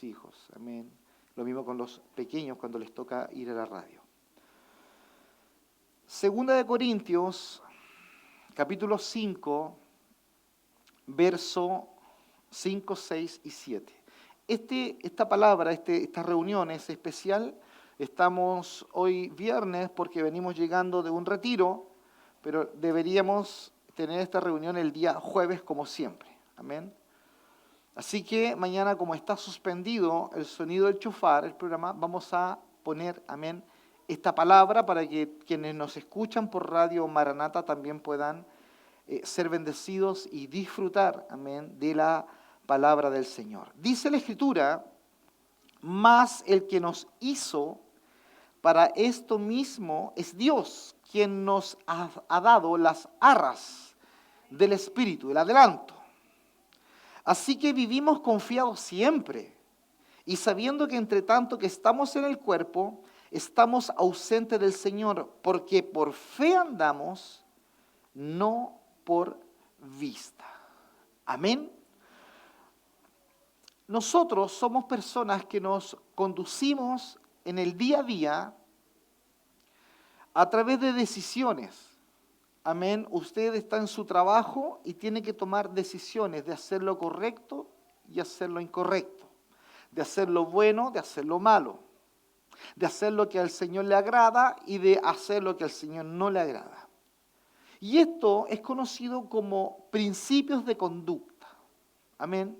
hijos. Amén. Lo mismo con los pequeños cuando les toca ir a la radio. Segunda de Corintios, capítulo 5, verso 5, 6 y 7. Esta palabra, esta reunión es especial. Estamos hoy viernes porque venimos llegando de un retiro, pero deberíamos tener esta reunión el día jueves como siempre. Amén. Así que mañana, como está suspendido el sonido del shofar, el programa, vamos a poner, amén, esta palabra para que quienes nos escuchan por Radio Maranata también puedan ser bendecidos y disfrutar, amén, de la palabra del Señor. Dice la Escritura, mas el que nos hizo para esto mismo es Dios, quien nos ha dado las arras del Espíritu, el adelanto. Así que vivimos confiados siempre y sabiendo que entre tanto que estamos en el cuerpo, estamos ausentes del Señor, porque por fe andamos, no por vista. Amén. Nosotros somos personas que nos conducimos en el día a día a través de decisiones. Amén. Usted está en su trabajo y tiene que tomar decisiones de hacer lo correcto y hacer lo incorrecto, de hacer lo bueno, de hacer lo malo, de hacer lo que al Señor le agrada y de hacer lo que al Señor no le agrada. Y esto es conocido como principios de conducta. Amén.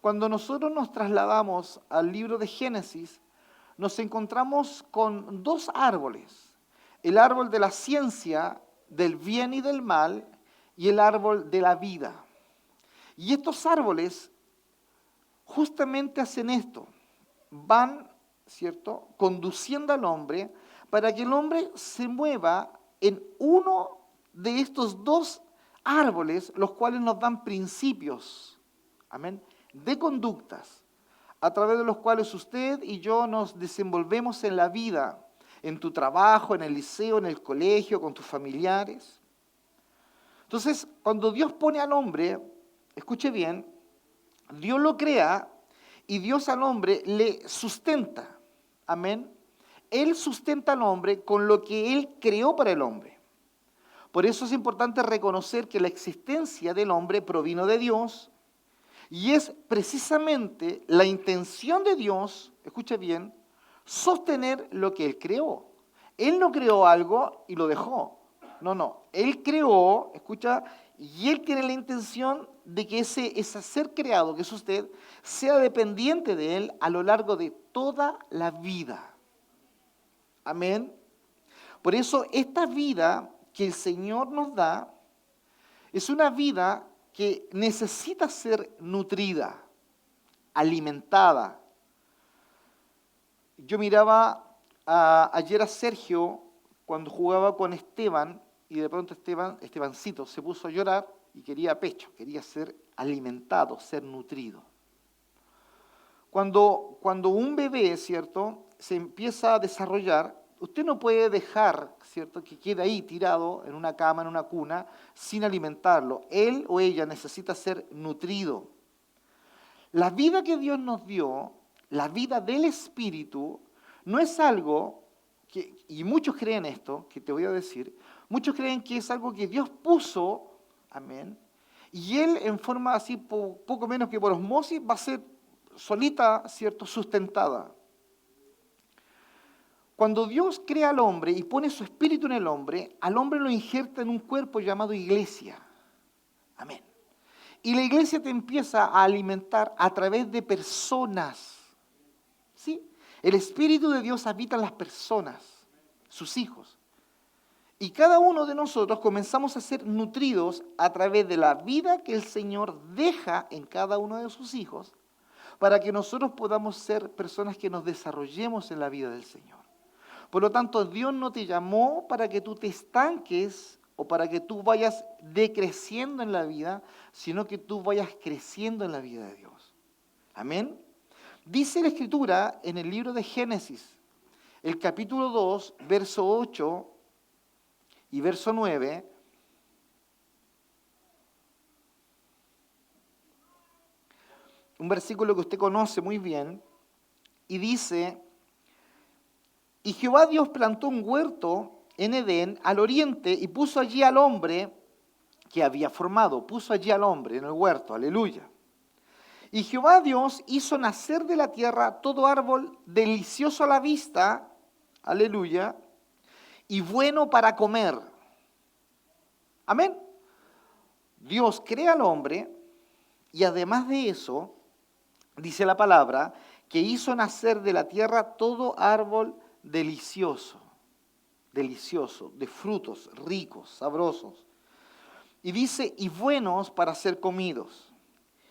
Cuando nosotros nos trasladamos al libro de Génesis, nos encontramos con dos árboles. El árbol de la ciencia, del bien y del mal, y el árbol de la vida. Y estos árboles justamente hacen esto. Van, ¿cierto?, conduciendo al hombre para que el hombre se mueva en uno de estos dos árboles, los cuales nos dan principios, amén, de conductas, a través de los cuales usted y yo nos desenvolvemos en la vida, en tu trabajo, en el liceo, en el colegio, con tus familiares. Entonces, cuando Dios pone al hombre, escuche bien, Dios lo crea y Dios al hombre le sustenta. Amén. Él sustenta al hombre con lo que Él creó para el hombre. Por eso es importante reconocer que la existencia del hombre provino de Dios y es precisamente la intención de Dios, escuche bien, sostener lo que Él creó. Él no creó algo y lo dejó. No. Él creó, escucha, y Él tiene la intención de que ese ser creado, que es usted, sea dependiente de Él a lo largo de toda la vida. Amén. Por eso esta vida que el Señor nos da es una vida que necesita ser nutrida, alimentada. Yo miraba ayer a Sergio cuando jugaba con Esteban y de pronto Estebancito se puso a llorar y quería pecho, quería ser alimentado, ser nutrido. Cuando un bebé, ¿cierto?, se empieza a desarrollar, usted no puede dejar, ¿cierto?, que quede ahí tirado en una cama, en una cuna, sin alimentarlo. Él o ella necesita ser nutrido. La vida que Dios nos dio, la vida del Espíritu, no es algo que, y muchos creen esto, que te voy a decir, muchos creen que es algo que Dios puso, amén, y Él en forma así, poco menos que por osmosis, va a ser solita, ¿cierto?, sustentada. Cuando Dios crea al hombre y pone su espíritu en el hombre, al hombre lo injerta en un cuerpo llamado iglesia. Amén. Y la iglesia te empieza a alimentar a través de personas. ¿Sí? El Espíritu de Dios habita en las personas, sus hijos. Y cada uno de nosotros comenzamos a ser nutridos a través de la vida que el Señor deja en cada uno de sus hijos para que nosotros podamos ser personas que nos desarrollemos en la vida del Señor. Por lo tanto, Dios no te llamó para que tú te estanques o para que tú vayas decreciendo en la vida, sino que tú vayas creciendo en la vida de Dios. Amén. Dice la Escritura en el libro de Génesis, el capítulo 2, verso 8 y verso 9, un versículo que usted conoce muy bien, y dice, y Jehová Dios plantó un huerto en Edén al oriente y puso allí al hombre que había formado, puso allí al hombre en el huerto, aleluya. Y Jehová Dios hizo nacer de la tierra todo árbol delicioso a la vista, aleluya, y bueno para comer. Amén. Dios crea al hombre y además de eso, dice la palabra, que hizo nacer de la tierra todo árbol delicioso, delicioso, de frutos ricos, sabrosos. Y dice, y buenos para ser comidos.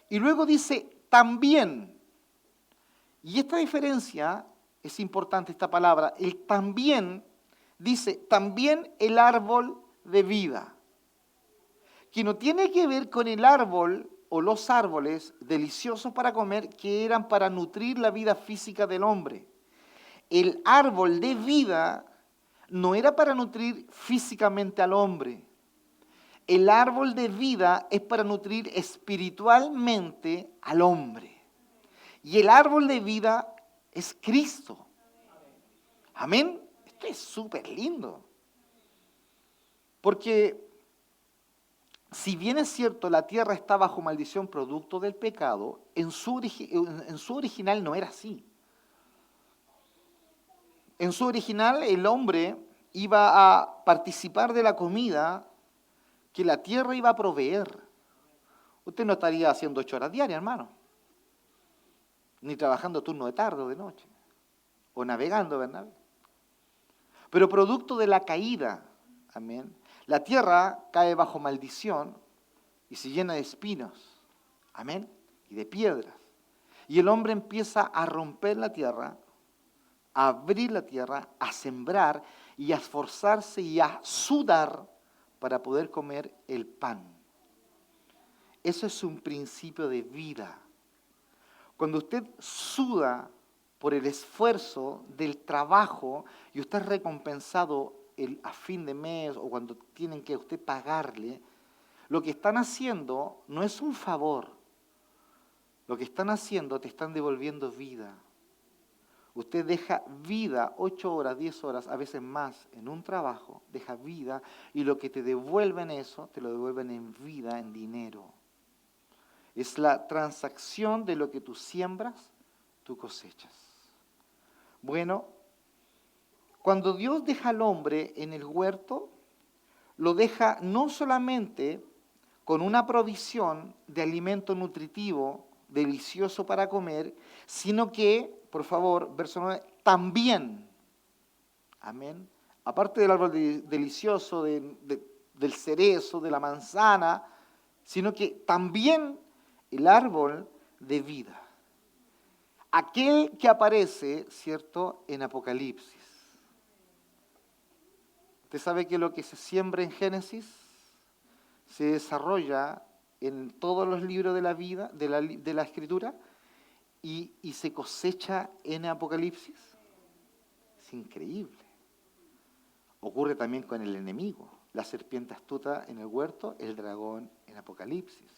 Y luego dice, también. Y esta diferencia, es importante esta palabra, el también, dice, también el árbol de vida. Que no tiene que ver con el árbol o los árboles deliciosos para comer que eran para nutrir la vida física del hombre. El árbol de vida no era para nutrir físicamente al hombre. El árbol de vida es para nutrir espiritualmente al hombre. Y el árbol de vida es Cristo. Amén. Esto es súper lindo. Porque si bien es cierto, la tierra está bajo maldición producto del pecado, en su original no era así. En su original el hombre iba a participar de la comida que la tierra iba a proveer. Usted no estaría haciendo 8 horas diarias, hermano. Ni trabajando turno de tarde o de noche. O navegando, ¿verdad? Pero producto de la caída, amén, la tierra cae bajo maldición y se llena de espinos, amén, y de piedras. Y el hombre empieza a romper la tierra, a abrir la tierra, a sembrar y a esforzarse y a sudar para poder comer el pan. Eso es un principio de vida. Cuando usted suda por el esfuerzo del trabajo y usted es recompensado a fin de mes o cuando tienen que usted pagarle, lo que están haciendo no es un favor. Lo que están haciendo, te están devolviendo vida. Usted deja vida, 8 horas, 10 horas, a veces más, en un trabajo, deja vida y lo que te devuelven eso, te lo devuelven en vida, en dinero. Es la transacción de lo que tú siembras, tú cosechas. Bueno, cuando Dios deja al hombre en el huerto, lo deja no solamente con una provisión de alimento nutritivo, delicioso para comer, sino que, por favor, verso 9, también, amén, aparte del árbol delicioso, del cerezo, de la manzana, sino que también el árbol de vida. Aquel que aparece, ¿cierto?, en Apocalipsis. Usted sabe que lo que se siembra en Génesis se desarrolla en todos los libros de la vida, de la Escritura, y se cosecha en Apocalipsis. Es increíble. Ocurre también con el enemigo. La serpiente astuta en el huerto, el dragón en Apocalipsis.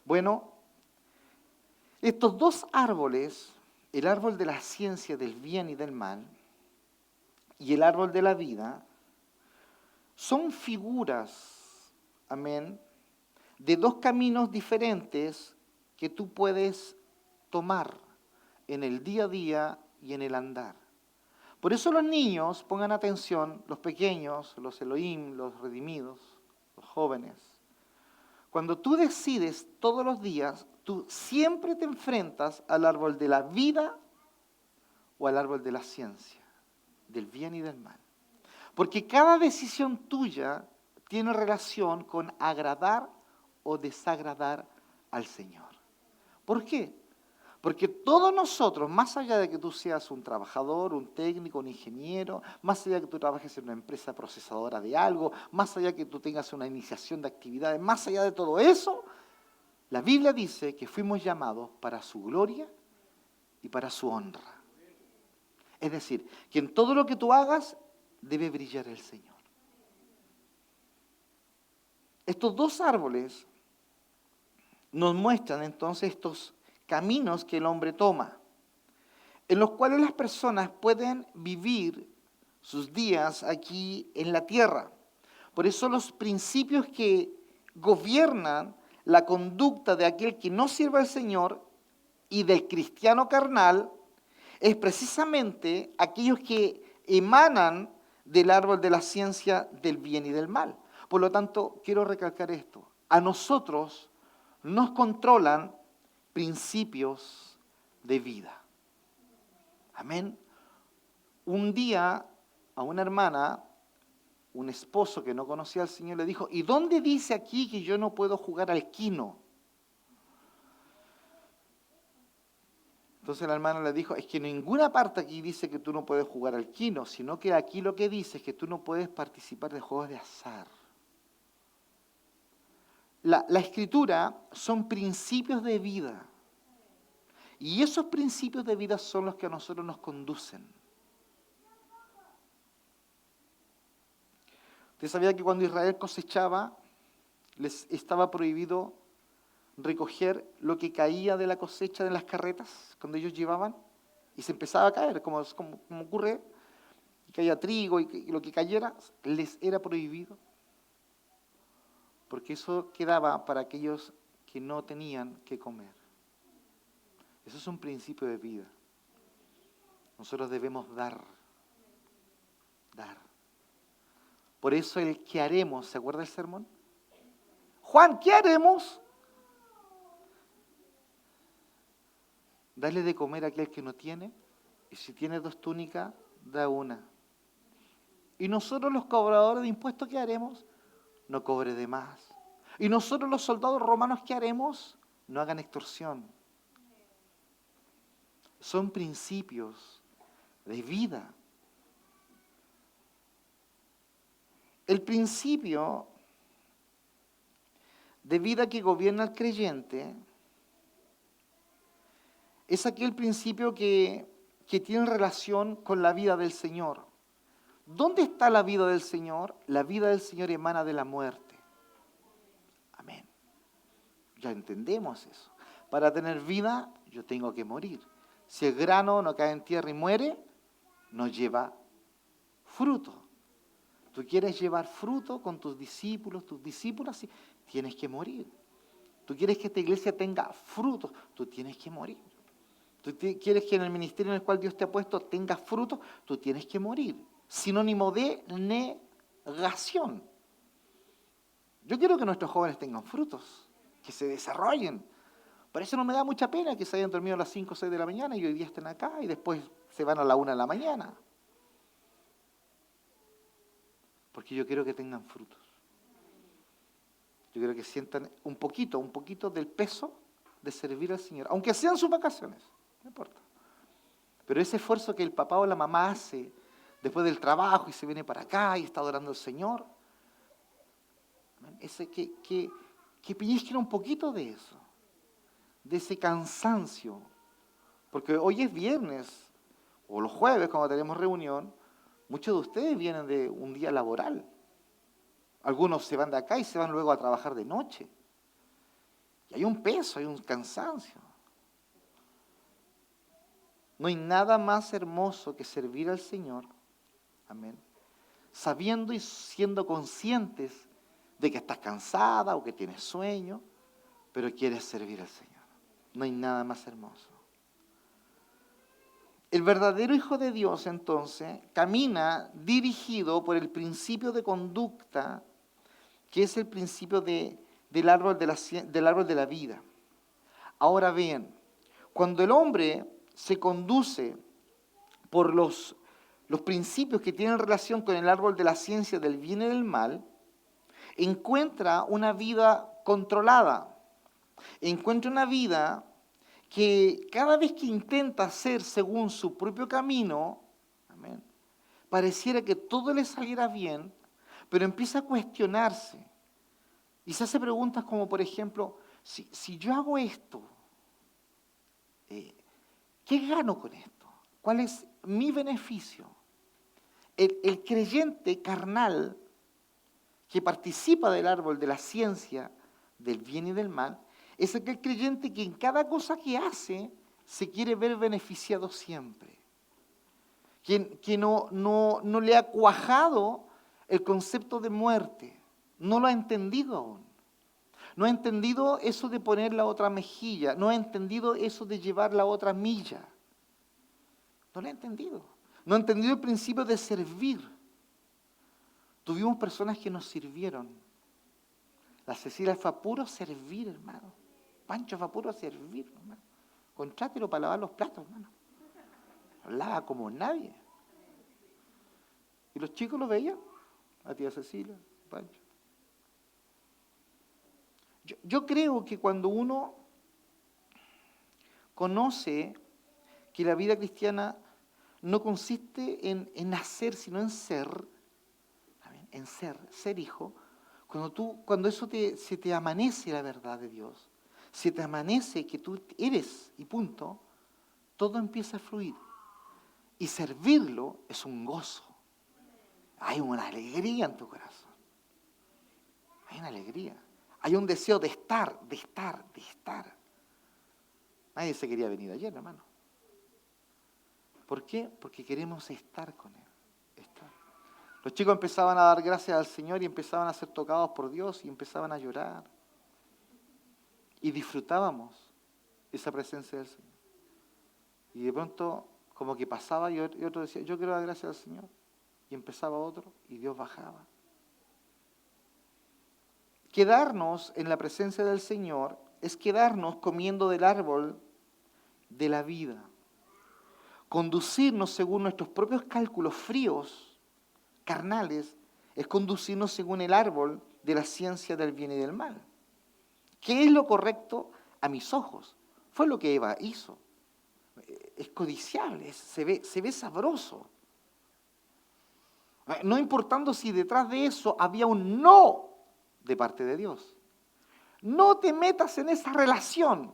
Bueno, estos dos árboles, el árbol de la ciencia del bien y del mal y el árbol de la vida, son figuras, amén, de dos caminos diferentes que tú puedes tomar en el día a día y en el andar. Por eso los niños, pongan atención, los pequeños, los Elohim, los redimidos, los jóvenes, cuando tú decides todos los días, tú siempre te enfrentas al árbol de la vida o al árbol de la ciencia, del bien y del mal. Porque cada decisión tuya tiene relación con agradar o desagradar al Señor. ¿Por qué? Porque todos nosotros, más allá de que tú seas un trabajador, un técnico, un ingeniero, más allá de que tú trabajes en una empresa procesadora de algo, más allá de que tú tengas una iniciación de actividades, más allá de todo eso, la Biblia dice que fuimos llamados para su gloria y para su honra. Es decir, que en todo lo que tú hagas debe brillar el Señor. Estos dos árboles nos muestran entonces estos caminos que el hombre toma, en los cuales las personas pueden vivir sus días aquí en la tierra. Por eso los principios que gobiernan la conducta de aquel que no sirve al Señor y del cristiano carnal es precisamente aquellos que emanan del árbol de la ciencia del bien y del mal. Por lo tanto, quiero recalcar esto. A nosotros nos controlan principios de vida. Amén. Un día a una hermana, un esposo que no conocía al Señor le dijo, ¿y dónde dice aquí que yo no puedo jugar al quino? Entonces la hermana le dijo, es que en ninguna parte aquí dice que tú no puedes jugar al quino, sino que aquí lo que dice es que tú no puedes participar de juegos de azar. La escritura son principios de vida. Y esos principios de vida son los que a nosotros nos conducen. ¿Usted sabía que cuando Israel cosechaba, les estaba prohibido recoger lo que caía de la cosecha de las carretas cuando ellos llevaban? Y se empezaba a caer, como ocurre, que caía trigo y lo que cayera, les era prohibido. Porque eso quedaba para aquellos que no tenían que comer. Eso es un principio de vida. Nosotros debemos dar. Por eso el ¿qué haremos? ¿Se acuerda del sermón? Juan, ¿qué haremos? Dale de comer a aquel que no tiene, y si tiene 2 túnicas, da una. Y nosotros los cobradores de impuestos, ¿qué haremos? No cobre de más. Y nosotros los soldados romanos, ¿qué haremos? No hagan extorsión. Son principios de vida. El principio de vida que gobierna al creyente es aquel principio que tiene relación con la vida del Señor. ¿Dónde está la vida del Señor? La vida del Señor emana de la muerte. Amén. Ya entendemos eso. Para tener vida, yo tengo que morir. Si el grano no cae en tierra y muere, no lleva fruto. Tú quieres llevar fruto con tus discípulos, sí, tienes que morir. Tú quieres que esta iglesia tenga frutos, tú tienes que morir. Tú quieres que en el ministerio en el cual Dios te ha puesto tenga frutos, tú tienes que morir. Sinónimo de negación. Yo quiero que nuestros jóvenes tengan frutos, que se desarrollen. Por eso no me da mucha pena que se hayan dormido a las 5 o 6 de la mañana y hoy día estén acá y después se van a la 1 de la mañana. Porque yo quiero que tengan frutos. Yo quiero que sientan un poquito del peso de servir al Señor, aunque sean sus vacaciones, no importa. Pero ese esfuerzo que el papá o la mamá hace después del trabajo y se viene para acá y está adorando al Señor, ese que pellizquen un poquito de eso, de ese cansancio. Porque hoy es viernes, o los jueves cuando tenemos reunión, muchos de ustedes vienen de un día laboral. Algunos se van de acá y se van luego a trabajar de noche. Y hay un peso, hay un cansancio. No hay nada más hermoso que servir al Señor, amén, sabiendo y siendo conscientes de que estás cansada o que tienes sueño, pero quieres servir al Señor. No hay nada más hermoso. El verdadero Hijo de Dios, entonces, camina dirigido por el principio de conducta, que es el principio del árbol de la vida. Ahora bien, cuando el hombre se conduce por los principios que tienen relación con el árbol de la ciencia del bien y del mal, encuentra una vida controlada, encuentra una vida que cada vez que intenta hacer según su propio camino, amén, pareciera que todo le saliera bien, pero empieza a cuestionarse y se hace preguntas como, por ejemplo, si yo hago esto, ¿qué gano con esto? ¿Cuál es mi beneficio? El creyente carnal que participa del árbol de la ciencia del bien y del mal Es aquel creyente que en cada cosa que hace se quiere ver beneficiado siempre. Que no le ha cuajado el concepto de muerte. No lo ha entendido aún. No ha entendido eso de poner la otra mejilla. No ha entendido eso de llevar la otra milla. No lo ha entendido. No ha entendido el principio de servir. Tuvimos personas que nos sirvieron. La Cecilia fue a puro servir, hermano. Pancho fue a puro servir, hermano. Contrátelo para lavar los platos, hermano. Lava como nadie. ¿Y los chicos lo veían? La tía Cecilia, Pancho. Yo creo que cuando uno conoce que la vida cristiana no consiste en hacer, sino en ser, en ser hijo, cuando eso se te amanece la verdad de Dios, se te amanece que tú eres y punto, todo empieza a fluir. Y servirlo es un gozo. Hay una alegría en tu corazón. Hay una alegría. Hay un deseo de estar. Nadie se quería venir ayer, hermano. ¿Por qué? Porque queremos estar con Él. Los chicos empezaban a dar gracias al Señor y empezaban a ser tocados por Dios y empezaban a llorar. Y disfrutábamos esa presencia del Señor. Y de pronto, como que pasaba y otro decía, yo quiero dar gracias al Señor. Y empezaba otro y Dios bajaba. Quedarnos en la presencia del Señor es quedarnos comiendo del árbol de la vida. Conducirnos según nuestros propios cálculos fríos, carnales, es conducirnos según el árbol de la ciencia del bien y del mal. ¿Qué es lo correcto a mis ojos? Fue lo que Eva hizo. Es codiciable, se ve sabroso. No importando si detrás de eso había un no de parte de Dios. No te metas en esa relación.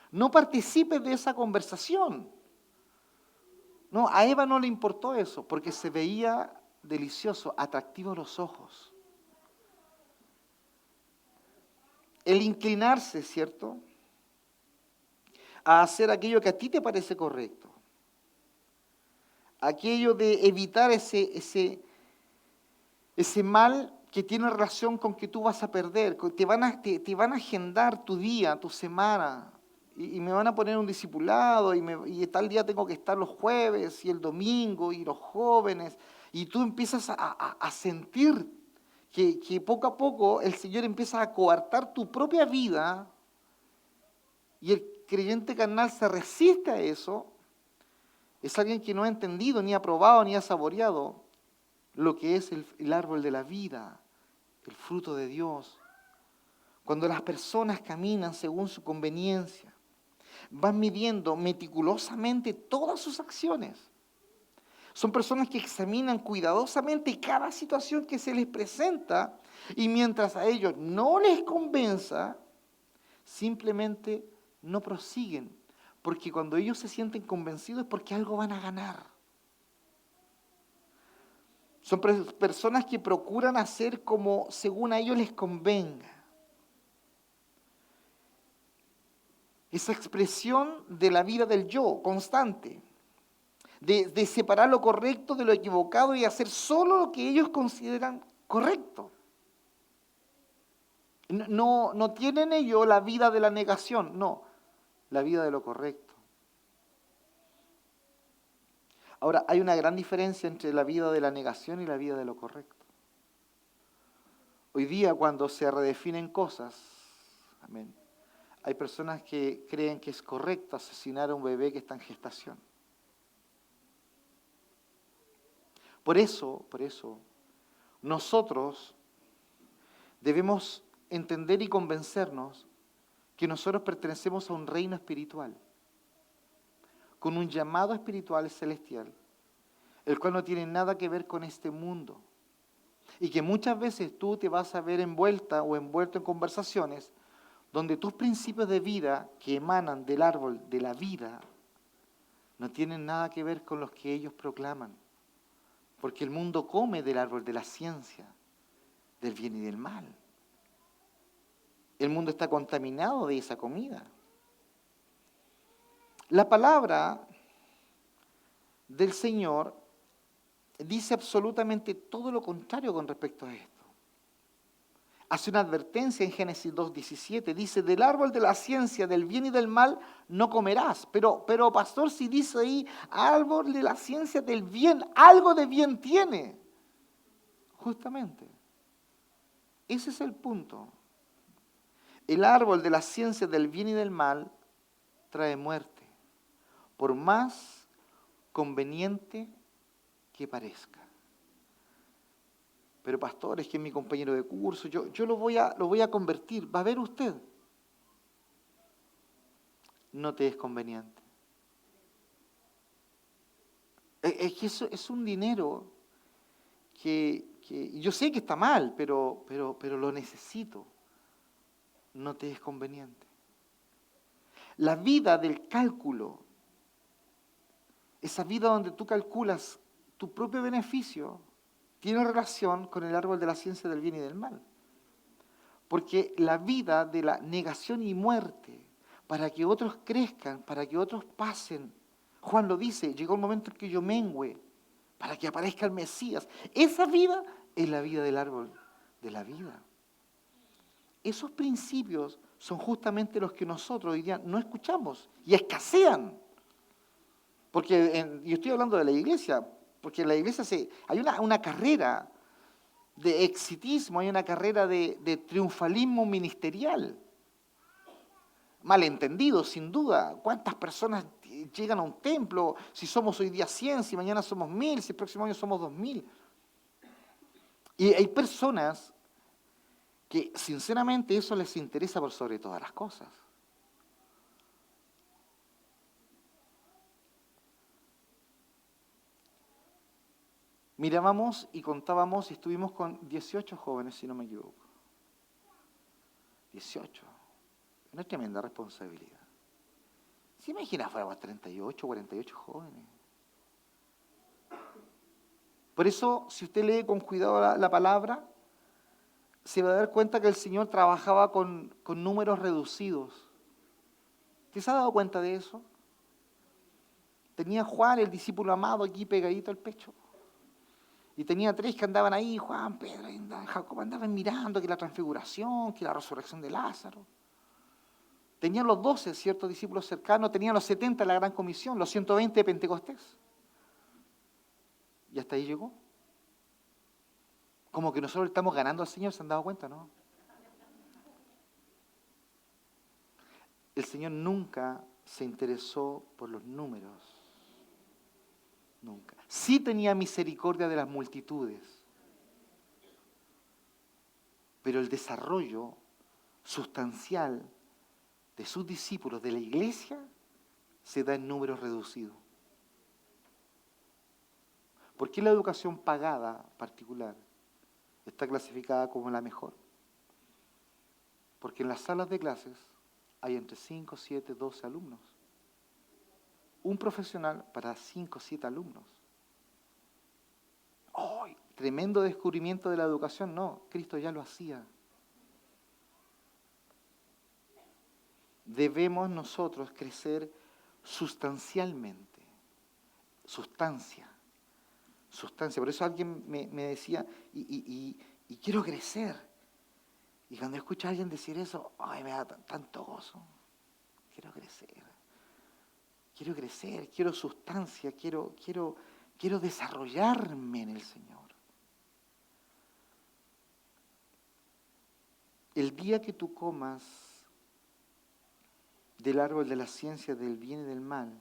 No participes de esa conversación. No, a Eva no le importó eso, porque se veía delicioso, atractivo a los ojos. El inclinarse, ¿cierto?, a hacer aquello que a ti te parece correcto. Aquello de evitar ese mal que tiene relación con que tú vas a perder. Te van a agendar tu día, tu semana. Y me van a poner un discipulado y tal día tengo que estar los jueves y el domingo y los jóvenes. Y tú empiezas a sentir que poco a poco el Señor empieza a coartar tu propia vida y el creyente carnal se resiste a eso. Es alguien que no ha entendido, ni ha probado, ni ha saboreado lo que es el árbol de la vida, el fruto de Dios. Cuando las personas caminan según su conveniencia, van midiendo meticulosamente todas sus acciones. Son personas que examinan cuidadosamente cada situación que se les presenta y mientras a ellos no les convenza, simplemente no prosiguen. Porque cuando ellos se sienten convencidos es porque algo van a ganar. Son personas que procuran hacer como según a ellos les convenga. Esa expresión de la vida del yo constante, de separar lo correcto de lo equivocado y hacer solo lo que ellos consideran correcto. No tienen ellos la vida de la negación, no, la vida de lo correcto. Ahora, hay una gran diferencia entre la vida de la negación y la vida de lo correcto. Hoy día, cuando se redefinen cosas, amén, hay personas que creen que es correcto asesinar a un bebé que está en gestación. Por eso, nosotros debemos entender y convencernos que nosotros pertenecemos a un reino espiritual, con un llamado espiritual celestial, el cual no tiene nada que ver con este mundo. Y que muchas veces tú te vas a ver envuelta o envuelto en conversaciones donde tus principios de vida que emanan del árbol de la vida no tienen nada que ver con los que ellos proclaman. Porque el mundo come del árbol de la ciencia, del bien y del mal. El mundo está contaminado de esa comida. La palabra del Señor dice absolutamente todo lo contrario con respecto a esto. Hace una advertencia en Génesis 2:17, dice, del árbol de la ciencia del bien y del mal no comerás. Pero pastor, si dice ahí, árbol de la ciencia del bien, algo de bien tiene. Justamente, ese es el punto. El árbol de la ciencia del bien y del mal trae muerte, por más conveniente que parezca. Pero pastor, es que es mi compañero de curso, yo lo voy a convertir. Va a ver usted. No te es conveniente. Es que eso es un dinero que yo sé que está mal, pero lo necesito. No te es conveniente. La vida del cálculo, esa vida donde tú calculas tu propio beneficio, tiene relación con el árbol de la ciencia del bien y del mal. Porque la vida de la negación y muerte, para que otros crezcan, para que otros pasen, Juan lo dice, llegó el momento en que yo mengüe, para que aparezca el Mesías. Esa vida es la vida del árbol de la vida. Esos principios son justamente los que nosotros hoy día no escuchamos y escasean. Porque yo estoy hablando de la iglesia, porque en la iglesia hay una carrera de exitismo, hay una carrera de triunfalismo ministerial. Malentendido, sin duda. ¿Cuántas personas llegan a un templo? Si somos hoy día 100, si mañana somos 1000, si el próximo año somos 2000. Y hay personas que sinceramente eso les interesa por sobre todas las cosas. Mirábamos y contábamos y estuvimos con 18 jóvenes, si no me equivoco. 18. Una tremenda responsabilidad. ¿Se imagina fuéramos 38, 48 jóvenes? Por eso, si usted lee con cuidado la palabra, se va a dar cuenta que el Señor trabajaba con números reducidos. ¿Usted se ha dado cuenta de eso? Tenía Juan, el discípulo amado, aquí pegadito al pecho. Y tenía 3 que andaban ahí, Juan, Pedro y Jacob, andaban mirando que la transfiguración, que la resurrección de Lázaro. Tenían los 12 ciertos discípulos cercanos, tenían los 70 de la Gran Comisión, los 120 de Pentecostés. Y hasta ahí llegó. Como que nosotros estamos ganando al Señor, ¿se han dado cuenta, no? El Señor nunca se interesó por los números. Nunca. Sí tenía misericordia de las multitudes, pero el desarrollo sustancial de sus discípulos, de la iglesia, se da en números reducidos. ¿Por qué la educación pagada particular está clasificada como la mejor? Porque en las salas de clases hay entre 5, 7, 12 alumnos. Un profesional para 5 o 7 alumnos. ¡Oh! Tremendo descubrimiento de la educación. No, Cristo ya lo hacía. Debemos nosotros crecer sustancialmente. Sustancia. Por eso alguien me decía, y quiero crecer. Y cuando escucho a alguien decir eso, ay, me da tanto gozo. Quiero crecer, quiero sustancia, quiero desarrollarme en el Señor. El día que tú comas del árbol de la ciencia del bien y del mal,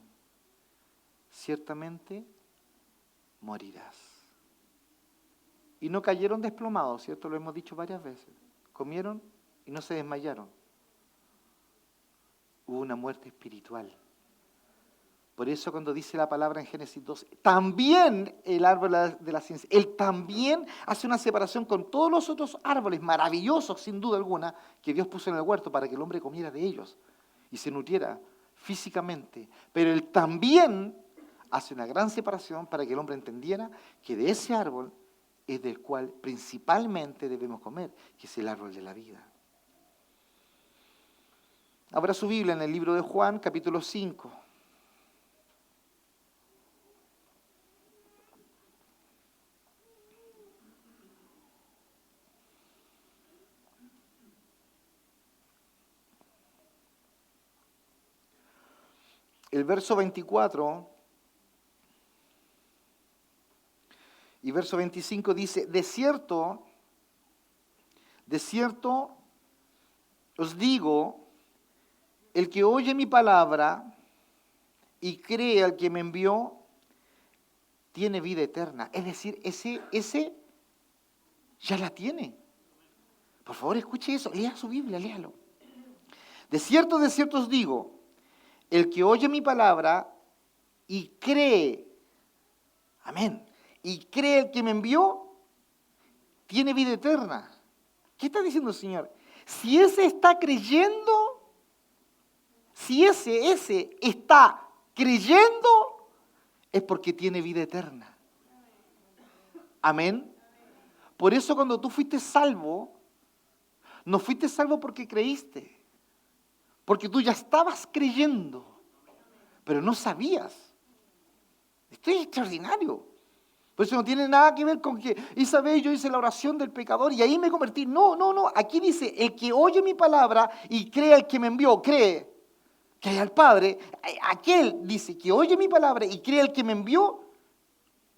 ciertamente morirás. Y no cayeron desplomados, ¿cierto? Lo hemos dicho varias veces. Comieron y no se desmayaron. Hubo una muerte espiritual. Por eso cuando dice la palabra en Génesis 2, también el árbol de la ciencia, él también hace una separación con todos los otros árboles maravillosos, sin duda alguna, que Dios puso en el huerto para que el hombre comiera de ellos y se nutriera físicamente. Pero él también hace una gran separación para que el hombre entendiera que de ese árbol es del cual principalmente debemos comer, que es el árbol de la vida. Abra su Biblia en el libro de Juan, capítulo 5. El verso 24 y verso 25 dice, de cierto os digo, el que oye mi palabra y cree al que me envió, tiene vida eterna. Es decir, ese ya la tiene. Por favor, escuche eso, lea su Biblia, léalo. De cierto os digo, el que oye mi palabra y cree, amén, y cree el que me envió, tiene vida eterna. ¿Qué está diciendo el Señor? Si ese está creyendo, si ese está creyendo, es porque tiene vida eterna. Amén. Por eso cuando tú fuiste salvo, no fuiste salvo porque creíste, porque tú ya estabas creyendo, pero no sabías. Esto es extraordinario. Por eso no tiene nada que ver con que Isabel, yo hice la oración del pecador y ahí me convertí. No. Aquí dice, el que oye mi palabra y cree al que me envió, cree que hay al Padre. Aquel dice que oye mi palabra y cree al que me envió,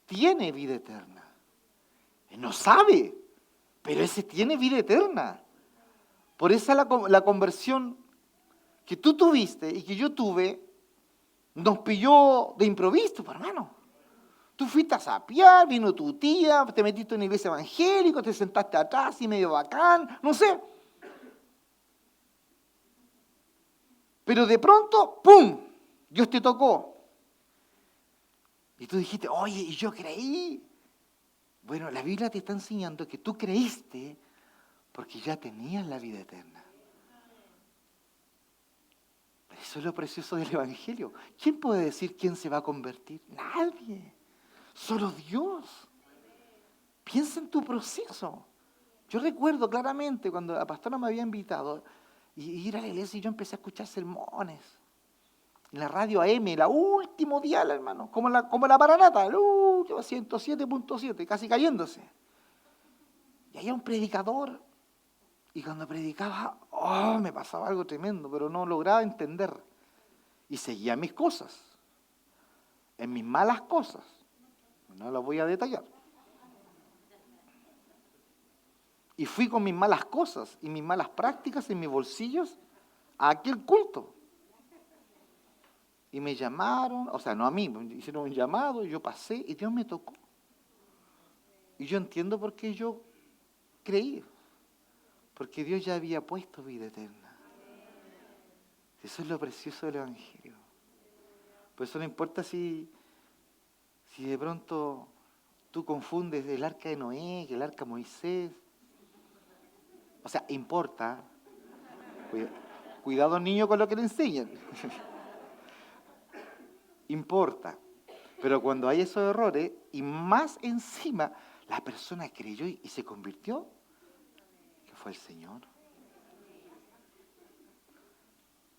tiene vida eterna. Él no sabe, pero ese tiene vida eterna. Por eso la conversión que tú tuviste y que yo tuve, nos pilló de improviso, hermano. Tú fuiste a sapear, vino tu tía, te metiste en una iglesia evangélica, te sentaste atrás y medio bacán, no sé. Pero de pronto, ¡pum!, Dios te tocó. Y tú dijiste, oye, y yo creí. Bueno, la Biblia te está enseñando que tú creíste porque ya tenías la vida eterna. Pero eso es lo precioso del Evangelio. ¿Quién puede decir quién se va a convertir? Nadie. Solo Dios. Piensa en tu proceso. Yo recuerdo claramente cuando la pastora me había invitado a ir a la iglesia y yo empecé a escuchar sermones. En la radio AM, la último dial, hermano, como la Maranata, el último 107.7, casi cayéndose. Y había un predicador, y cuando predicaba, me pasaba algo tremendo, pero no lograba entender. Y seguía mis cosas, en mis malas cosas. No las voy a detallar. Y fui con mis malas cosas y mis malas prácticas en mis bolsillos a aquel culto. Y me llamaron, o sea, no a mí, me hicieron un llamado, y yo pasé y Dios me tocó. Y yo entiendo por qué yo creí. Porque Dios ya había puesto vida eterna. Eso es lo precioso del Evangelio. Por eso no importa si de pronto tú confundes el arca de Noé, que el arca de Moisés. O sea, importa. Cuidado niño con lo que le enseñan. Importa. Pero cuando hay esos errores, y más encima, la persona creyó y se convirtió, que fue el Señor.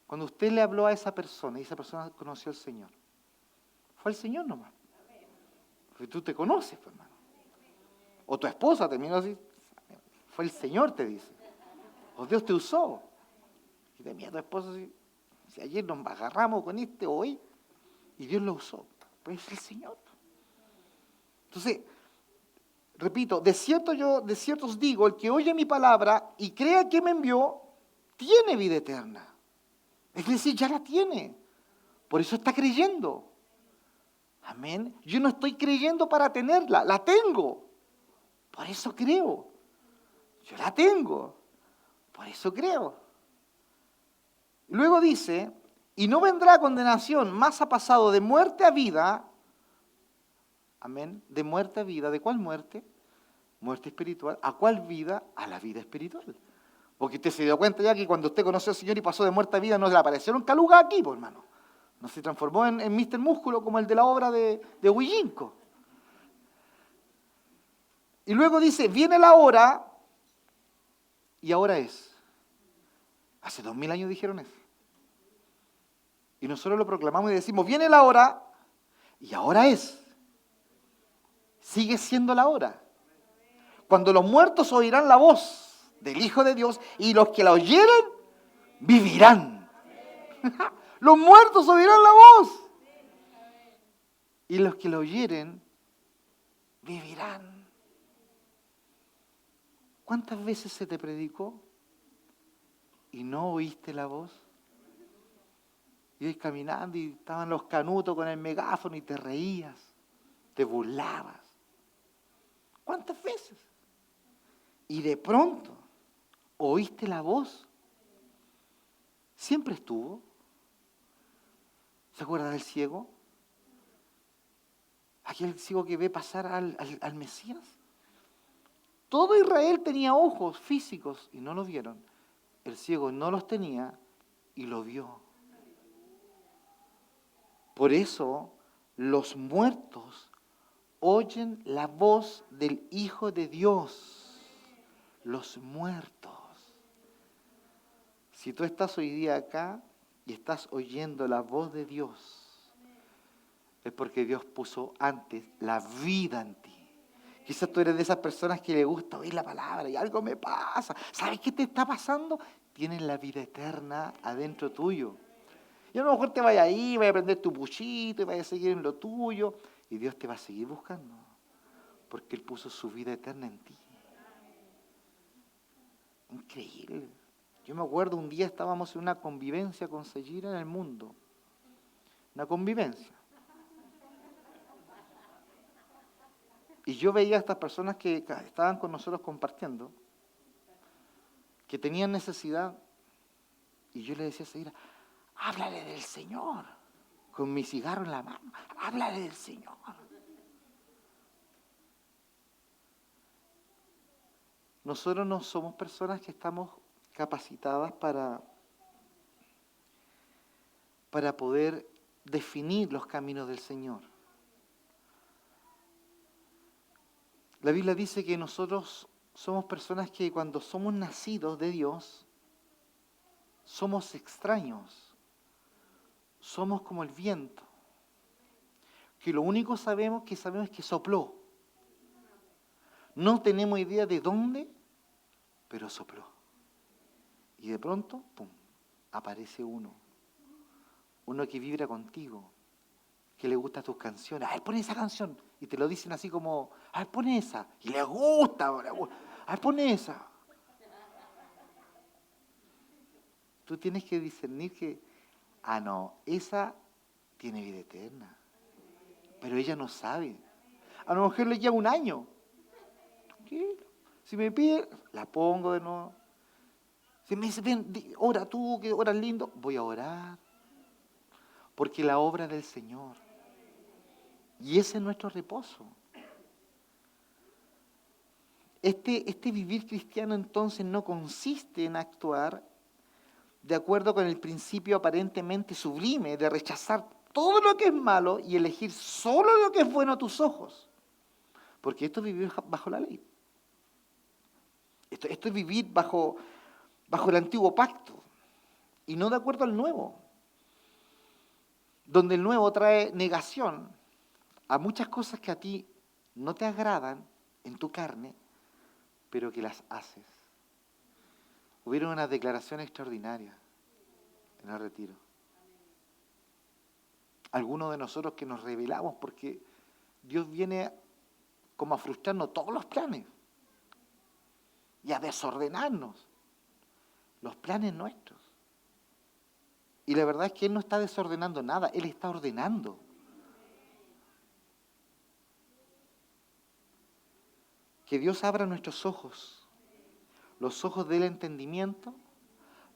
Cuando usted le habló a esa persona y esa persona conoció al Señor, fue el Señor nomás. Porque tú te conoces, pues, hermano. O tu esposa terminó así, fue el Señor, te dice. O Dios te usó. Y te mira tu esposa así, si ayer nos agarramos con hoy, y Dios lo usó. Pues es el Señor. Entonces, repito, de cierto os digo, el que oye mi palabra y crea que me envió, tiene vida eterna. Es decir, ya la tiene. Por eso está creyendo. Amén. Yo no estoy creyendo para tenerla, la tengo. Por eso creo. Yo la tengo. Por eso creo. Luego dice, y no vendrá condenación, más ha pasado de muerte a vida. Amén. De muerte a vida. ¿De cuál muerte? Muerte espiritual. ¿A cuál vida? A la vida espiritual. Porque usted se dio cuenta ya que cuando usted conoció al Señor y pasó de muerte a vida, no le aparecieron calugas aquí, pues, hermano. No se transformó en Mr. Músculo como el de la obra de Huillinco. Y luego dice, viene la hora, y ahora es. Hace 2000 años dijeron eso. Y nosotros lo proclamamos y decimos, viene la hora, y ahora es. Sigue siendo la hora. Cuando los muertos oirán la voz del Hijo de Dios, y los que la oyeren, vivirán. Los muertos oirán la voz. Y los que la oyeren, vivirán. ¿Cuántas veces se te predicó y no oíste la voz? Ibas caminando y estaban los canutos con el megáfono y te reías, te burlabas. ¿Cuántas veces? Y de pronto oíste la voz. Siempre estuvo. ¿Se acuerda del ciego? Aquel ciego que ve pasar al Mesías. Todo Israel tenía ojos físicos y no lo vieron. El ciego no los tenía y lo vio. Por eso los muertos oyen la voz del Hijo de Dios. Los muertos. Si tú estás hoy día acá y estás oyendo la voz de Dios, es porque Dios puso antes la vida en ti. Quizás tú eres de esas personas que le gusta oír la palabra y algo me pasa. ¿Sabes qué te está pasando? Tienes la vida eterna adentro tuyo. Y a lo mejor te vayas ahí, vayas a prender tu puchito y vayas a seguir en lo tuyo. Y Dios te va a seguir buscando. Porque Él puso su vida eterna en ti. Increíble. Yo me acuerdo un día estábamos en una convivencia con Sayira en el mundo. Una convivencia. Y yo veía a estas personas que estaban con nosotros compartiendo, que tenían necesidad. Y yo le decía a Sayira, háblale del Señor. Con mi cigarro en la mano, háblale del Señor. Nosotros no somos personas que estamos capacitadas para poder definir los caminos del Señor. La Biblia dice que nosotros somos personas que cuando somos nacidos de Dios, somos extraños, somos como el viento, que lo único que sabemos es que sopló. No tenemos idea de dónde, pero sopló. Y de pronto, ¡pum!, aparece uno que vibra contigo, que le gustan tus canciones. A ver, pon esa canción. Y te lo dicen así como, a ver, pon esa. Y le gusta. A ver, pon esa. Tú tienes que discernir que, no, esa tiene vida eterna. Pero ella no sabe. A lo mejor le lleva un año. Tranquilo. Si me pide, la pongo de nuevo. Si me dice, ven, ora tú, que oras lindo, voy a orar. Porque la obra del Señor. Y ese es nuestro reposo. Este vivir cristiano entonces no consiste en actuar de acuerdo con el principio aparentemente sublime de rechazar todo lo que es malo y elegir solo lo que es bueno a tus ojos. Porque esto es vivir bajo la ley. Esto es vivir bajo el antiguo pacto y no de acuerdo al nuevo. Donde el nuevo trae negación a muchas cosas que a ti no te agradan en tu carne, pero que las haces. Hubieron unas declaraciones extraordinarias en el retiro. Algunos de nosotros que nos rebelamos porque Dios viene como a frustrarnos todos los planes y a desordenarnos los planes nuestros. Y la verdad es que Él no está desordenando nada, Él está ordenando. Que Dios abra nuestros ojos, los ojos del entendimiento,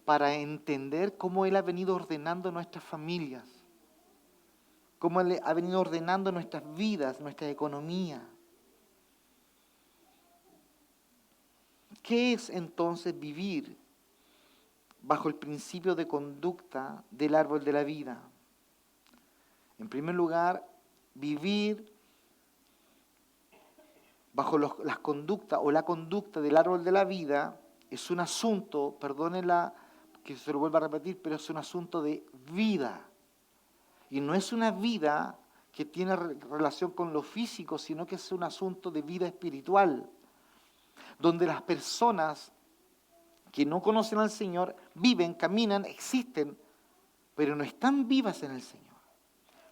para entender cómo Él ha venido ordenando nuestras familias, cómo Él ha venido ordenando nuestras vidas, nuestra economía. ¿Qué es entonces vivir bajo el principio de conducta del árbol de la vida? En primer lugar, vivir bajo las conductas o la conducta del árbol de la vida es un asunto, perdónenla que se lo vuelva a repetir, pero es un asunto de vida. Y no es una vida que tiene relación con lo físico, sino que es un asunto de vida espiritual, donde las personas que no conocen al Señor viven, caminan, existen, pero no están vivas en el Señor.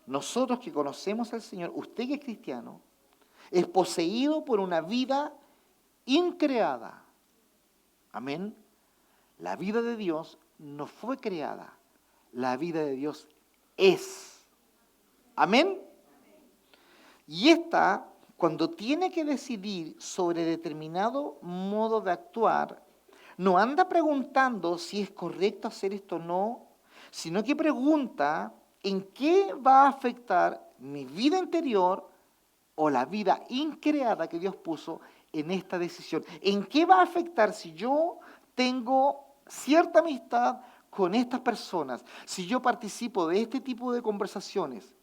Nosotros que conocemos al Señor, usted que es cristiano, es poseído por una vida increada. Amén. La vida de Dios no fue creada, la vida de Dios es. Amén. Y esta, cuando tiene que decidir sobre determinado modo de actuar, no anda preguntando si es correcto hacer esto o no, sino que pregunta en qué va a afectar mi vida interior o la vida increada que Dios puso en esta decisión. ¿En qué va a afectar si yo tengo cierta amistad con estas personas? Si yo participo de este tipo de conversaciones.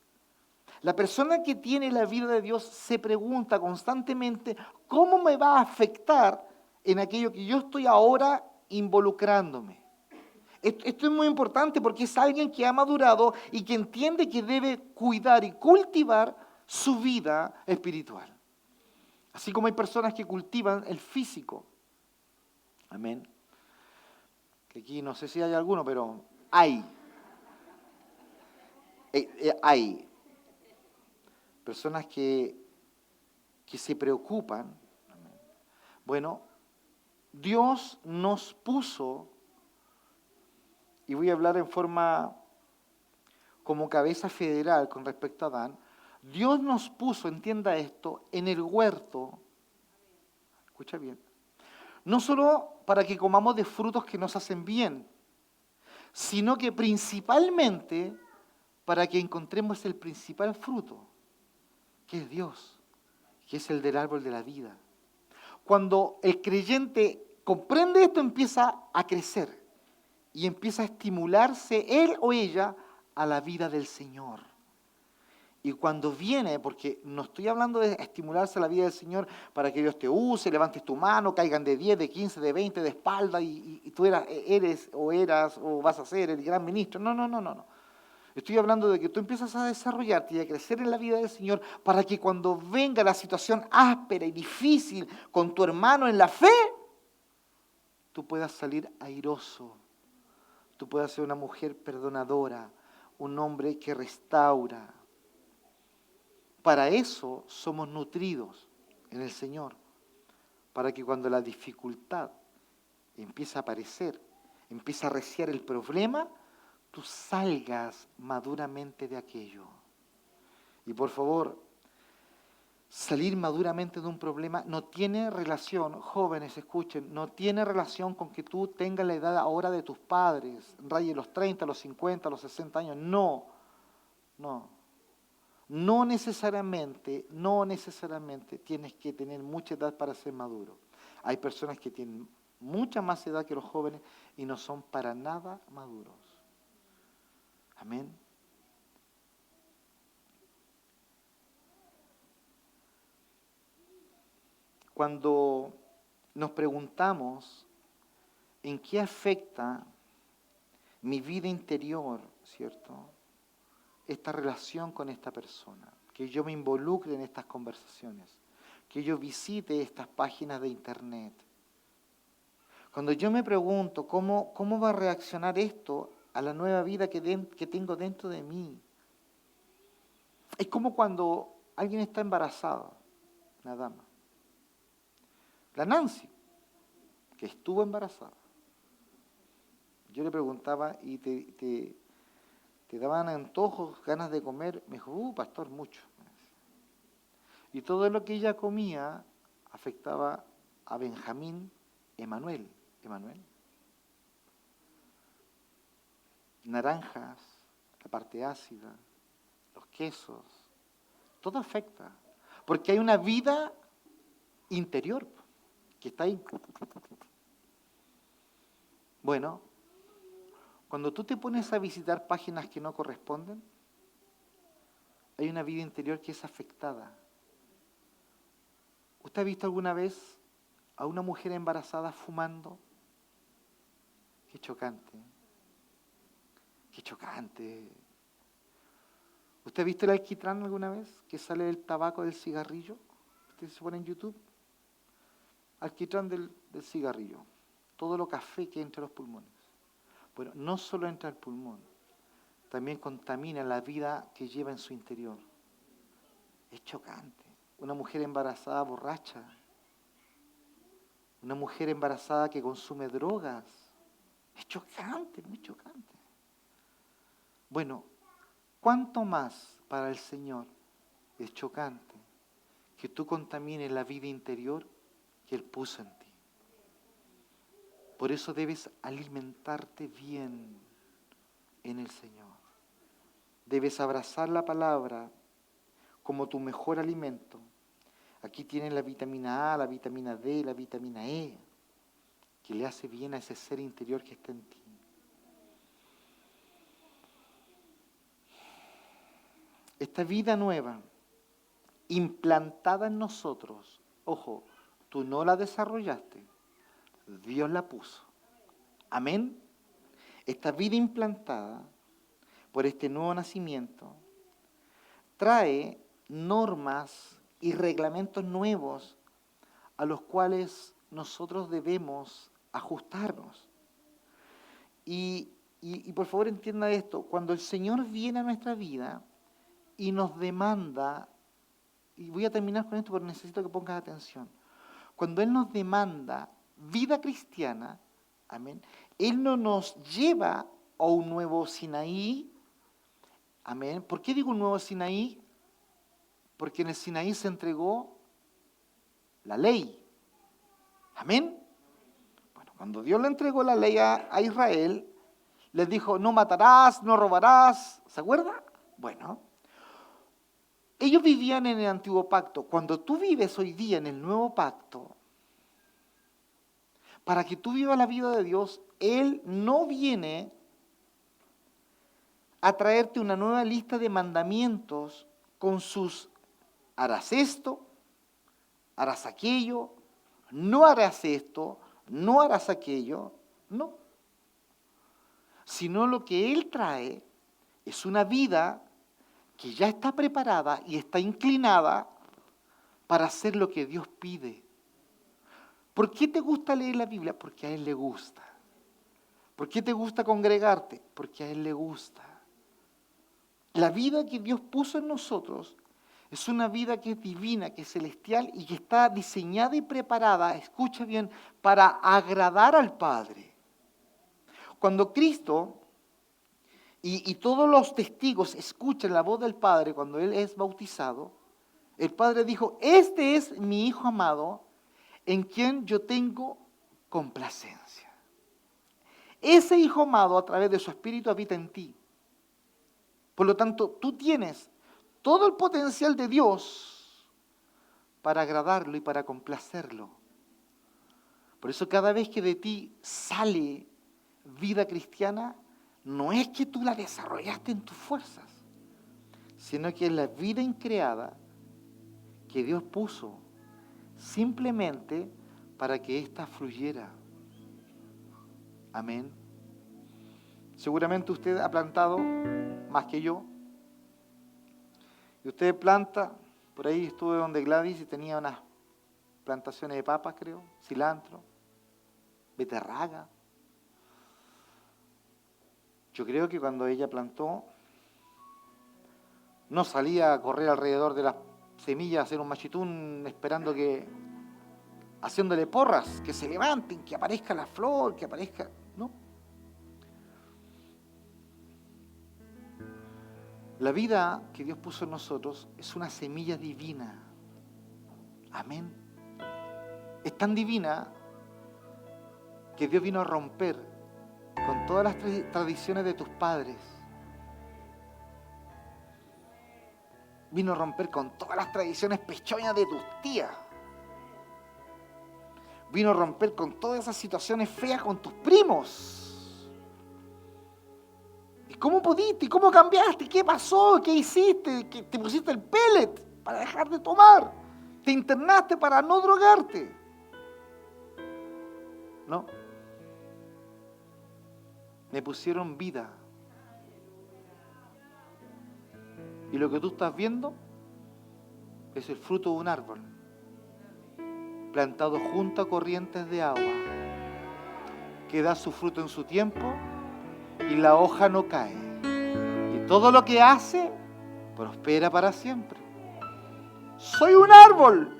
La persona que tiene la vida de Dios se pregunta constantemente cómo me va a afectar en aquello que yo estoy ahora involucrándome. Esto es muy importante porque es alguien que ha madurado y que entiende que debe cuidar y cultivar su vida espiritual. Así como hay personas que cultivan el físico. Amén. Que aquí no sé si hay alguno, pero hay. Hay personas que se preocupan. Bueno, Dios nos puso, y voy a hablar en forma como cabeza federal con respecto a Adán, Dios nos puso, entienda esto, en el huerto, escucha bien, no solo para que comamos de frutos que nos hacen bien, sino que principalmente para que encontremos el principal fruto, que es Dios, que es el del árbol de la vida. Cuando el creyente comprende esto, empieza a crecer y empieza a estimularse él o ella a la vida del Señor. Y cuando viene, porque no estoy hablando de estimularse a la vida del Señor para que Dios te use, levantes tu mano, caigan de 10, de 15, de 20, de espalda y tú eres o vas a ser el gran ministro. No, no, no, no, no. Estoy hablando de que tú empiezas a desarrollarte y a crecer en la vida del Señor para que cuando venga la situación áspera y difícil con tu hermano en la fe, tú puedas salir airoso, tú puedas ser una mujer perdonadora, un hombre que restaura. Para eso somos nutridos en el Señor, para que cuando la dificultad empieza a aparecer, empieza a arreciar el problema, tú salgas maduramente de aquello. Y por favor, salir maduramente de un problema no tiene relación, jóvenes, escuchen, no tiene relación con que tú tengas la edad ahora de tus padres, raye los 30, los 50, los 60 años. No, no. No necesariamente tienes que tener mucha edad para ser maduro. Hay personas que tienen mucha más edad que los jóvenes y no son para nada maduros. Amén. Cuando nos preguntamos en qué afecta mi vida interior, ¿cierto?, esta relación con esta persona, que yo me involucre en estas conversaciones, que yo visite estas páginas de internet. Cuando yo me pregunto cómo va a reaccionar esto a la nueva vida que tengo dentro de mí, es como cuando alguien está embarazada, una dama. La Nancy, que estuvo embarazada. Yo le preguntaba, ¿y te daban antojos, ganas de comer? Me dijo, pastor, mucho. Y todo lo que ella comía afectaba a Benjamín Emanuel. Naranjas, la parte ácida, los quesos, todo afecta. Porque hay una vida interior que está ahí. Bueno, cuando tú te pones a visitar páginas que no corresponden, hay una vida interior que es afectada. ¿Usted ha visto alguna vez a una mujer embarazada fumando? Qué chocante. Qué chocante. ¿Usted ha visto el alquitrán alguna vez? Que sale del tabaco del cigarrillo. Usted se pone en YouTube. Alquitrán del cigarrillo. Todo lo café que entra a los pulmones. Bueno, no solo entra al pulmón, también contamina la vida que lleva en su interior. Es chocante. Una mujer embarazada borracha. Una mujer embarazada que consume drogas. Es chocante, muy chocante. Bueno, ¿cuánto más para el Señor es chocante que tú contamines la vida interior que Él puso en ti? Por eso debes alimentarte bien en el Señor. Debes abrazar la palabra como tu mejor alimento. Aquí tienes la vitamina A, la vitamina D, la vitamina E, que le hace bien a ese ser interior que está en ti. Esta vida nueva, implantada en nosotros, ojo, tú no la desarrollaste, Dios la puso. Amén. Esta vida implantada por este nuevo nacimiento trae normas y reglamentos nuevos a los cuales nosotros debemos ajustarnos. Y por favor entienda esto, cuando el Señor viene a nuestra vida y nos demanda, y voy a terminar con esto porque necesito que pongas atención, cuando Él nos demanda vida cristiana, amén, Él no nos lleva a un nuevo Sinaí, amén. ¿Por qué digo un nuevo Sinaí? Porque en el Sinaí se entregó la ley, amén. Bueno, cuando Dios le entregó la ley a Israel, les dijo, no matarás, no robarás, ¿se acuerda? Bueno, ellos vivían en el antiguo pacto. Cuando tú vives hoy día en el nuevo pacto, para que tú vivas la vida de Dios, Él no viene a traerte una nueva lista de mandamientos con sus harás esto, harás aquello, no harás esto, no harás aquello, no. Sino lo que Él trae es una vida que ya está preparada y está inclinada para hacer lo que Dios pide. ¿Por qué te gusta leer la Biblia? Porque a Él le gusta. ¿Por qué te gusta congregarte? Porque a Él le gusta. La vida que Dios puso en nosotros es una vida que es divina, que es celestial y que está diseñada y preparada, escucha bien, para agradar al Padre. Cuando Cristo y todos los testigos escuchan la voz del Padre cuando Él es bautizado, el Padre dijo, este es mi Hijo amado, en quien yo tengo complacencia. Ese Hijo amado, a través de su Espíritu, habita en ti. Por lo tanto, tú tienes todo el potencial de Dios para agradarlo y para complacerlo. Por eso cada vez que de ti sale vida cristiana, no es que tú la desarrollaste en tus fuerzas, sino que es la vida increada que Dios puso simplemente para que ésta fluyera. Amén. Seguramente usted ha plantado más que yo. Y usted planta, por ahí estuve donde Gladys y tenía unas plantaciones de papas, creo, cilantro, beterraga. Yo creo que cuando ella plantó, no salía a correr alrededor de las semillas, a hacer un machitún esperando que, haciéndole porras, que se levanten, que aparezca la flor, que aparezca, ¿no? La vida que Dios puso en nosotros es una semilla divina. Amén. Es tan divina que Dios vino a romper con todas las tradiciones de tus padres. Vino a romper con todas las tradiciones pechoñas de tus tías. Vino a romper con todas esas situaciones feas con tus primos. ¿Y cómo pudiste? ¿Y cómo cambiaste? ¿Qué pasó? ¿Qué hiciste? ¿Que te pusiste el pellet para dejar de tomar? ¿Te internaste para no drogarte? No. Me pusieron vida. Y lo que tú estás viendo es el fruto de un árbol plantado junto a corrientes de agua, que da su fruto en su tiempo y la hoja no cae. Y todo lo que hace prospera para siempre. Soy un árbol,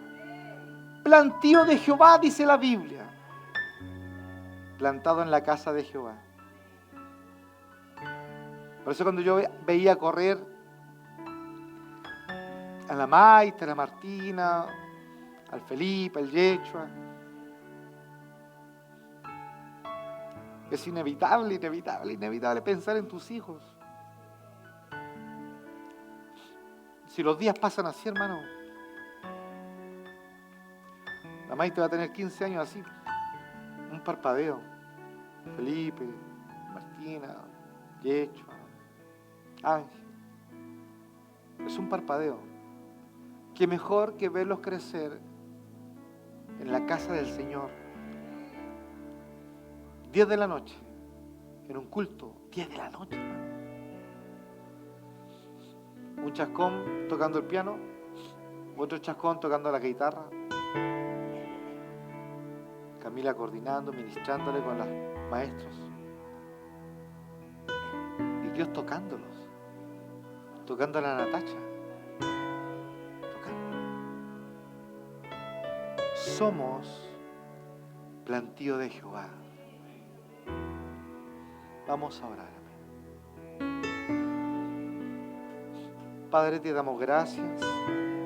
plantío de Jehová, dice la Biblia, plantado en la casa de Jehová. Por eso cuando yo veía correr a la Maite, a la Martina, al Felipe, al Yechua, es inevitable pensar en tus hijos. Si los días pasan así, hermano, la Maite va a tener 15 años así, un parpadeo. Felipe, Martina, Yechua, Ángel. Es un parpadeo. Qué mejor que verlos crecer en la casa del Señor. 10 de la noche, en un culto, 10 de la noche, hermano. Un chascón tocando el piano, otro chascón tocando la guitarra, Camila coordinando, ministrándole con los maestros, y Dios tocándolos, tocando a la Natacha, tocando. Somos plantío de Jehová. Vamos a orar. Padre, te damos gracias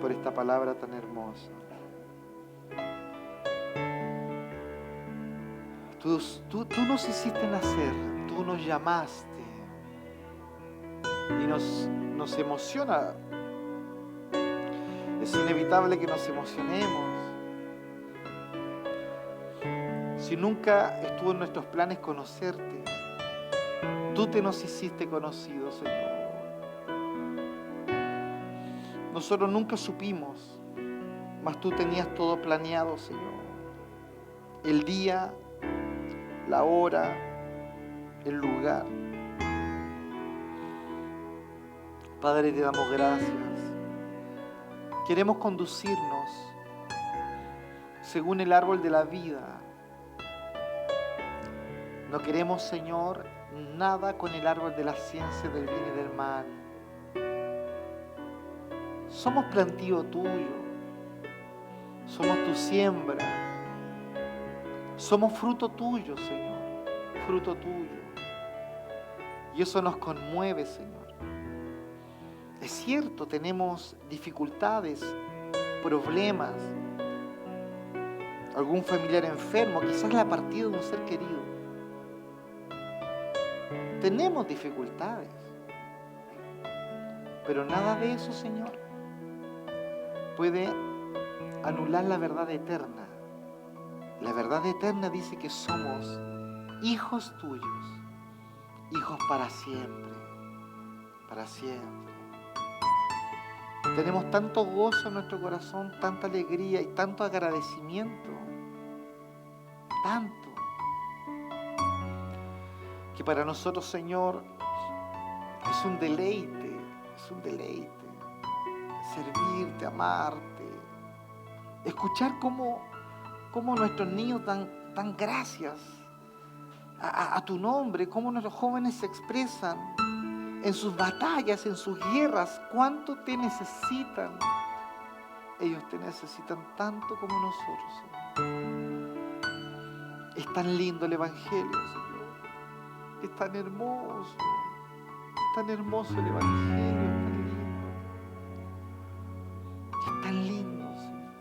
por esta palabra tan hermosa. Tú nos hiciste nacer, tú nos llamaste y nos emociona. Es inevitable que nos emocionemos. Si nunca estuvo en nuestros planes conocerte, tú te nos hiciste conocidos, Señor. Nosotros nunca supimos, mas tú tenías todo planeado, Señor. El día, la hora, el lugar. Padre, te damos gracias. Queremos conducirnos según el árbol de la vida. No queremos, Señor, nada con el árbol de la ciencia del bien y del mal. Somos plantío tuyo. Somos tu siembra. Somos fruto tuyo, Señor. Fruto tuyo. Y eso nos conmueve, Señor. Es cierto, tenemos dificultades, problemas. Algún familiar enfermo, quizás la partida de un ser querido. Tenemos dificultades. Pero nada de eso, Señor, puede anular la verdad eterna. La verdad eterna dice que somos hijos tuyos, hijos para siempre, para siempre. Tenemos tanto gozo en nuestro corazón, tanta alegría y tanto agradecimiento, tanto, que para nosotros, Señor, es un deleite servirte, amarte, escuchar cómo nuestros niños dan gracias a tu nombre, cómo nuestros jóvenes se expresan en sus batallas, en sus guerras, cuánto te necesitan. Ellos te necesitan tanto como nosotros, Señor. Es tan lindo el Evangelio, Señor. Es tan hermoso el Evangelio, es tan lindo, Señor.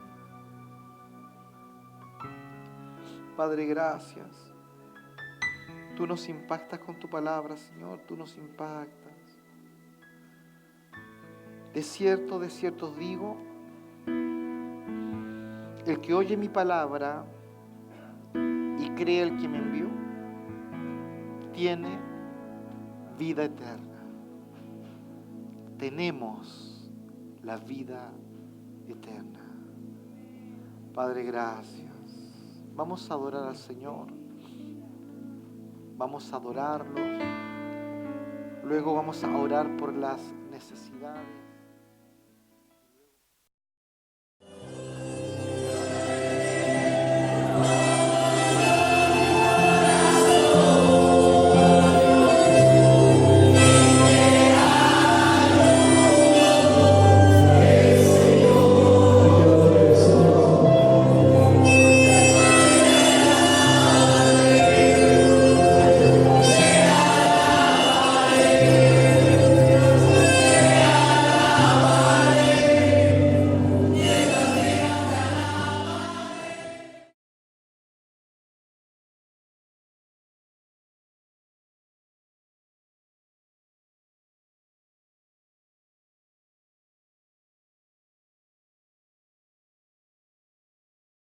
Padre, gracias. Tú nos impactas con tu palabra, Señor, tú nos impactas. De cierto os digo, el que oye mi palabra y cree el que me envió, tiene vida eterna. Tenemos la vida eterna. Padre, gracias. Vamos a adorar al Señor. Vamos a adorarlo. Luego vamos a orar por las necesidades.